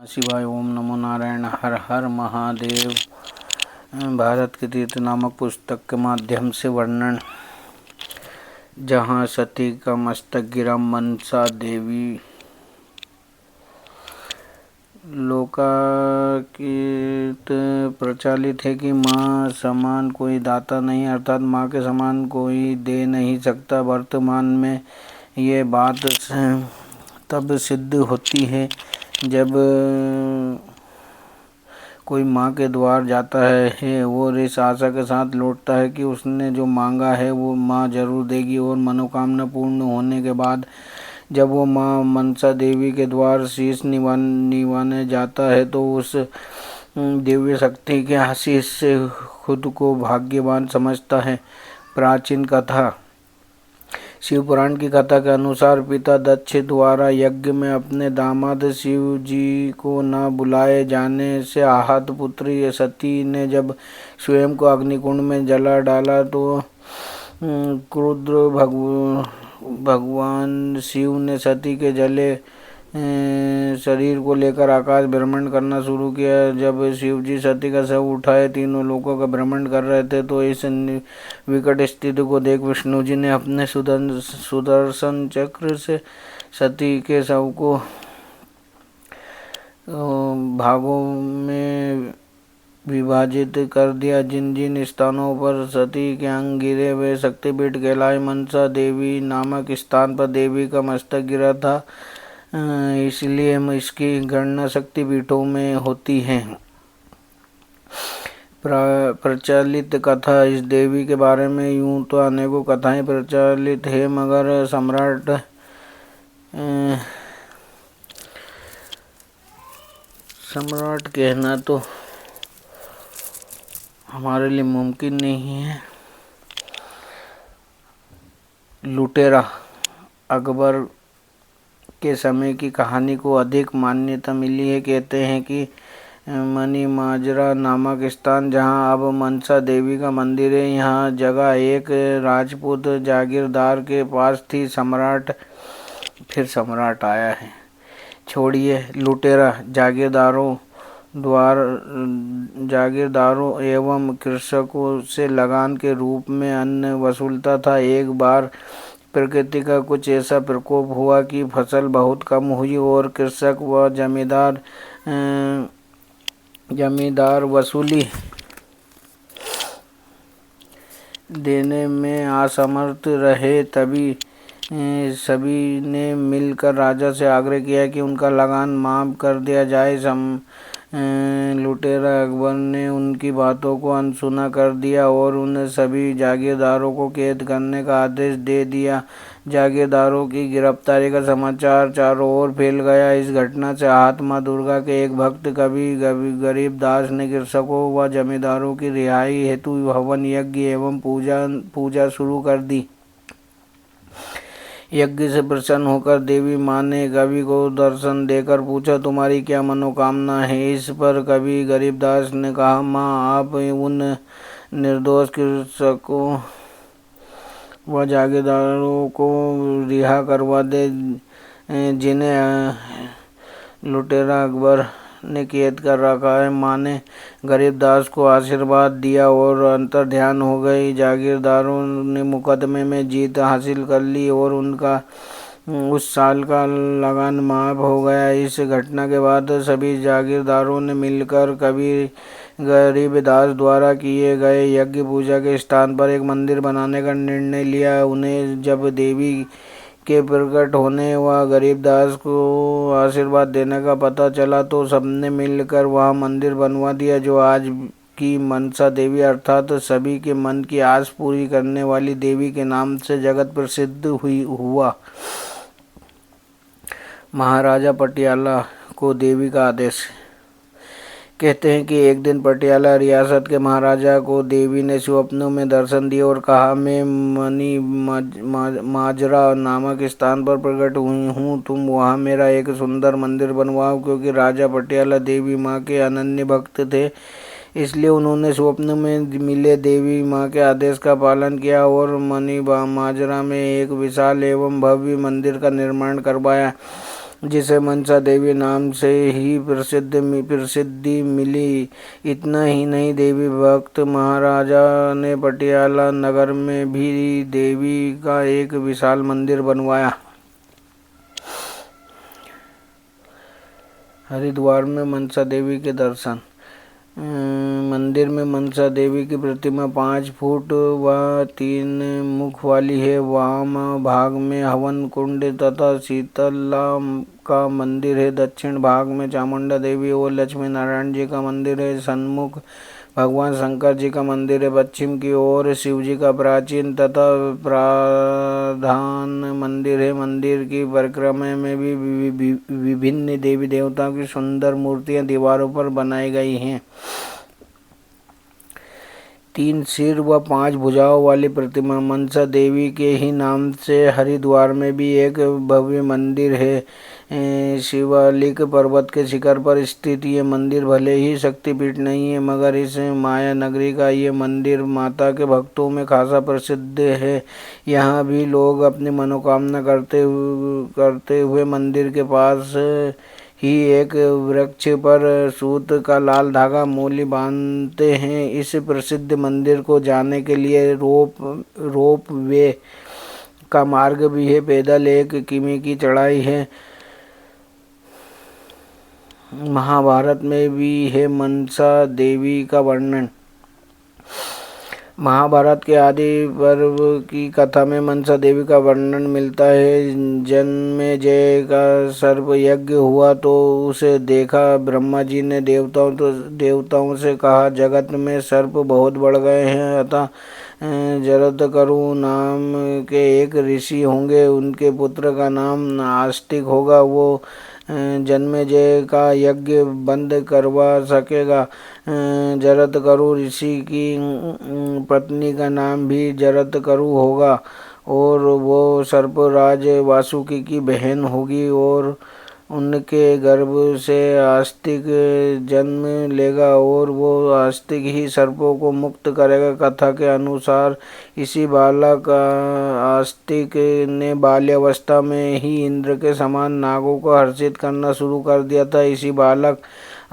शिवाय। ओम नमो नारायण। हर हर महादेव। भारत के तीर्थ नामक पुस्तक के माध्यम से वर्णन। जहाँ सती का मस्तक गिरा, मनसा देवी। लोकाकित प्रचलित है कि माँ समान कोई दाता नहीं, अर्थात माँ के समान कोई दे नहीं सकता। वर्तमान में ये बात तब सिद्ध होती है जब कोई माँ के द्वार जाता है और इस आशा के साथ लौटता है कि उसने जो मांगा है वो माँ जरूर देगी। और मनोकामना पूर्ण होने के बाद जब वो माँ मनसा देवी के द्वार शीश निवाने जाता है तो उस दिव्य शक्ति के आशीष से खुद को भाग्यवान समझता है। प्राचीन कथा। शिव पुराण की कथा के अनुसार पिता दक्ष द्वारा यज्ञ में अपने दामाद शिव जी को न बुलाए जाने से आहत पुत्री सती ने जब स्वयं को अग्निकुंड में जला डाला तो क्रुद्र भगवान शिव ने सती के जले शरीर को लेकर आकाश भ्रमण करना शुरू किया। जब शिव जी सती का शव उठाए तीनों लोकों का भ्रमण कर रहे थे तो इस विकट स्थिति को देख विष्णु जी ने अपने सुदर्शन चक्र से सती के शव को भागों में विभाजित कर दिया। जिन जिन स्थानों पर सती के अंग गिरे वे शक्तिपीठ कहलाए। मनसा देवी नामक स्थान पर देवी का मस्तक गिरा था, इसलिए इसकी गणना शक्तिपीठों में होती है। प्रचलित कथा। इस देवी के बारे में यूं तो अनेकों कथाएं प्रचलित है, मगर सम्राट कहना तो हमारे लिए मुमकिन नहीं है। लुटेरा। अकबर के समय की कहानी को अधिक मान्यता मिली है। कहते हैं कि मणिमाजरा नामक स्थान, जहां अब मनसा देवी का मंदिर है, यहाँ जगह एक राजपूत जागीरदार के पास थी। फिर सम्राट आया है। छोड़िए। लुटेरा जागीरदारों एवं कृषकों से लगान के रूप में अन्न वसूलता था। एक बार प्रकृति का कुछ ऐसा प्रकोप हुआ कि फसल बहुत कम हुई और कृषक व जमींदार वसूली देने में असमर्थ रहे। तभी सभी ने मिलकर राजा से आग्रह किया कि उनका लगान माफ कर दिया जाए। लुटेरा अकबर ने उनकी बातों को अनसुना कर दिया और उन सभी जागीरदारों को कैद करने का आदेश दे दिया। जागीरदारों की गिरफ्तारी का समाचार चारों ओर फैल गया। इस घटना से आहत माँ दुर्गा के एक भक्त कवि गरीबदास ने कृषकों व जमींदारों की रिहाई हेतु हवन यज्ञ एवं पूजा शुरू कर दी। यज्ञ से प्रसन्न होकर देवी माँ ने कवि को दर्शन देकर पूछा, तुम्हारी क्या मनोकामना है? इस पर कवि गरीबदास ने कहा, माँ आप उन निर्दोष कृषकों व जागीरदारों को रिहा करवा दे जिन्हें लुटेरा अकबर ने कैद कर रखा है। माँ ने गरीबदास को आशीर्वाद दिया और अंतर्ध्यान हो गई। जागीरदारों ने मुकदमे में जीत हासिल कर ली और उनका उस साल का लगान माफ हो गया। इस घटना के बाद सभी जागीरदारों ने मिलकर कवि गरीबदास द्वारा किए गए यज्ञ पूजा के स्थान पर एक मंदिर बनाने का निर्णय लिया। उन्हें जब देवी के प्रकट होने व गरीबदास को आशीर्वाद देने का पता चला तो सबने मिलकर वहाँ मंदिर बनवा दिया, जो आज की मनसा देवी अर्थात सभी के मन की आस पूरी करने वाली देवी के नाम से जगत प्रसिद्ध हुआ। महाराजा पटियाला को देवी का आदेश। कहते हैं कि एक दिन पटियाला रियासत के महाराजा को देवी ने स्वप्नों में दर्शन दिए और कहा, मैं मणिमाजरा नामक स्थान पर प्रकट हुई हूँ, तुम वहाँ मेरा एक सुंदर मंदिर बनवाओ। क्योंकि राजा पटियाला देवी माँ के अनन्य भक्त थे, इसलिए उन्होंने स्वप्न में मिले देवी माँ के आदेश का पालन किया और मणिमाजरा में एक विशाल एवं भव्य मंदिर का निर्माण करवाया। जिसे मनसा देवी नाम से ही प्रसिद्धि मिली। इतना ही नहीं, देवी भक्त महाराजा ने पटियाला नगर में भी देवी का एक विशाल मंदिर बनवाया। हरिद्वार में मनसा देवी के दर्शन। मंदिर में मनसा देवी की प्रतिमा 5 फुट व 3 मुख वाली है। वाम भाग में हवन कुंड तथा शीतला का मंदिर है। दक्षिण भाग में चामुंडा देवी और लक्ष्मी नारायण जी का मंदिर है। सन्मुख भगवान शंकर जी का मंदिर है। पश्चिम की ओर शिव जी का प्राचीन तथा प्रधान मंदिर है। मंदिर की परिक्रमा में भी विभिन्न देवी देवताओं की सुंदर मूर्तियां दीवारों पर बनाई गई हैं। 3 सिर व 5 भुजाओं वाली प्रतिमा मनसा देवी के ही नाम से हरिद्वार में भी एक भव्य मंदिर है। शिवालिक पर्वत के शिखर पर स्थित ये मंदिर भले ही शक्तिपीठ नहीं है, मगर इस माया नगरी का ये मंदिर माता के भक्तों में खासा प्रसिद्ध है। यहाँ भी लोग अपनी मनोकामना करते हुए मंदिर के पास ही एक वृक्ष पर सूत का लाल धागा मूली बांधते हैं। इस प्रसिद्ध मंदिर को जाने के लिए रोप वे का मार्ग भी है। पैदल 1 किमी की चढ़ाई है। महाभारत में भी है मनसा देवी का वर्णन। महाभारत के आदि पर्व की कथा में मनसा देवी का वर्णन मिलता है। जन्मेजय का सर्प यज्ञ हुआ तो उसे देखा ब्रह्मा जी ने देवताओं से कहा, जगत में सर्प बहुत बढ़ गए हैं, अतः जरदकरु नाम के एक ऋषि होंगे, उनके पुत्र का नाम आस्तिक होगा, वो जन्मेजय का यज्ञ बंद करवा सकेगा। जरदकरु ऋषि की पत्नी का नाम भी जरदकरु होगा और वो सर्पराज वासुकी की बहन होगी और उनके गर्भ से आस्तिक जन्म लेगा और वो आस्तिक ही सर्पों को मुक्त करेगा। कथा के अनुसार इसी बालक आस्तिक ने बाल्यावस्था में ही इंद्र के समान नागों को हर्षित करना शुरू कर दिया था। इसी बालक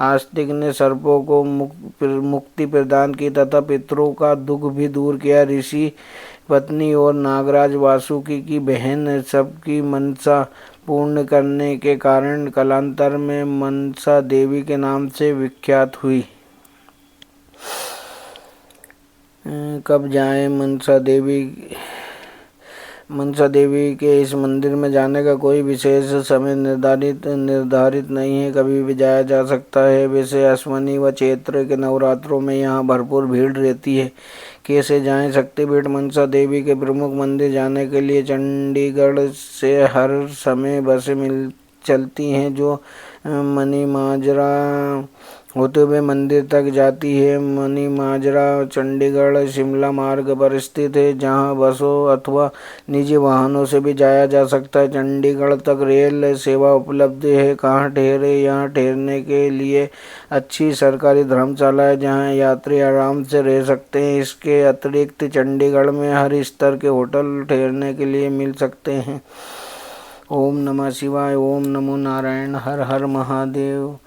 आस्तिक ने सर्पों को मुक्ति प्रदान की तथा पितरों का दुख भी दूर किया। ऋषि पत्नी और नागराज वासुकी की बहन सबकी मनसा पूर्ण करने के कारण कालांतर में मनसा देवी के नाम से विख्यात हुई। कब जाएं मनसा देवी के इस मंदिर में जाने का कोई विशेष समय निर्धारित नहीं है, कभी भी जाया जा सकता है। वैसे अश्विनी व चैत्र के नवरात्रों में यहाँ भरपूर भीड़ रहती है। कैसे जाएं? शक्तिपीठ मनसा देवी के प्रमुख मंदिर जाने के लिए चंडीगढ़ से हर समय बसें चलती हैं जो मनीमाजरा होते हुए मंदिर तक जाती है। मनीमाजरा चंडीगढ़ शिमला मार्ग पर स्थित है, जहां बसों अथवा निजी वाहनों से भी जाया जा सकता है। चंडीगढ़ तक रेल सेवा उपलब्ध है। कहाँ ठहरे? यहाँ ठहरने के लिए अच्छी सरकारी धर्मशाला है जहां यात्री आराम से रह सकते हैं। इसके अतिरिक्त चंडीगढ़ में हर स्तर के होटल ठहरने के लिए मिल सकते हैं। ओम नमः शिवाय। ओम नमो नारायण। हर हर महादेव।